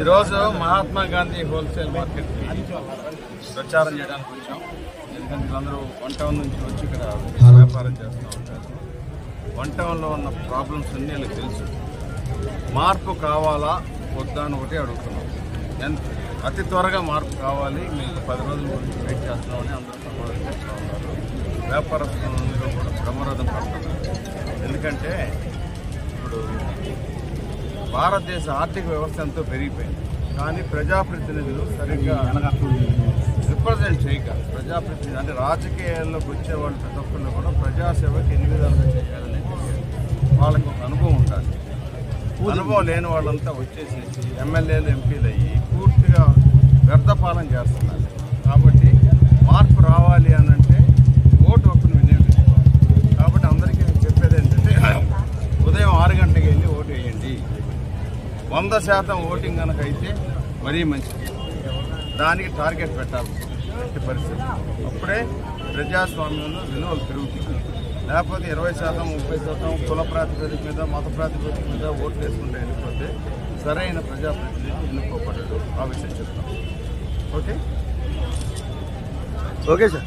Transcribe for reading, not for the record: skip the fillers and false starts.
ఈరోజు Mahatma Gandhi wholesale market ప్రచారం చేయడానికి వచ్చాం. ఎందుకంటే వీళ్ళందరూ వన్ టౌన్ నుంచి వచ్చి ఇక్కడ వ్యాపారం చేస్తూ ఉంటారు. వన్ టౌన్లో ఉన్న ప్రాబ్లమ్స్ అన్నీ వాళ్ళకి తెలుసు. మార్పు కావాలా వద్దా అని ఒకటి అడుగుతున్నాం. అతి త్వరగా మార్పు కావాలి, మీకు 10 రోజుల గురించి వెయిట్ చేస్తున్నామని అందరూ ప్రమాదం చేస్తూ ఉన్నారు. వ్యాపారస్తులందరూ కూడా ప్రమాదం పడుతున్నారు. ఎందుకంటే ఇప్పుడు భారతదేశ ఆర్థిక వ్యవస్థ ఎంతో పెరిగిపోయింది, కానీ ప్రజాప్రతినిధులు సరిగ్గా రిప్రజెంట్ చేయక, ప్రజాప్రతినిధులు అంటే రాజకీయాల్లోకి వచ్చేవాళ్ళు ప్రతి ఒక్కళ్ళు కూడా ప్రజాసేవకి ఎన్ని విధాలుగా చేయాలని వాళ్ళకి ఒక అనుభవం ఉండాలి. అనుభవం లేని వాళ్ళంతా వచ్చేసేసి ఎమ్మెల్యేలు ఎంపీలు అయ్యి పూర్తిగా వ్యర్థపాలన చేస్తున్నారు. కాబట్టి మార్పు రావాలి అని అంటే ఓటు హక్కును వినియోగించుకోవాలి. కాబట్టి అందరికీ నేను చెప్పేది ఏంటంటే ఉదయం 6 గంటలకు వెళ్ళి ఓటు వేయండి. 100% ఓటింగ్ కనుక అయితే మరీ మంచిది. దానికి టార్గెట్ పెట్టాలి ఎట్టి పరిస్థితి. అప్పుడే ప్రజాస్వామ్యంలో విలువలు పెరుగుతుంది. లేకపోతే 20%, 30% కుల ప్రాతిపదిక మీద, మత ప్రాతిపదిక మీద ఓట్లు వేసుకుంటే వెళ్ళిపోతే సరైన ప్రజాప్రతినిధి ఎన్నుకోబడ్డాడు. ఆ విషయం చెప్తాం. Okay sir.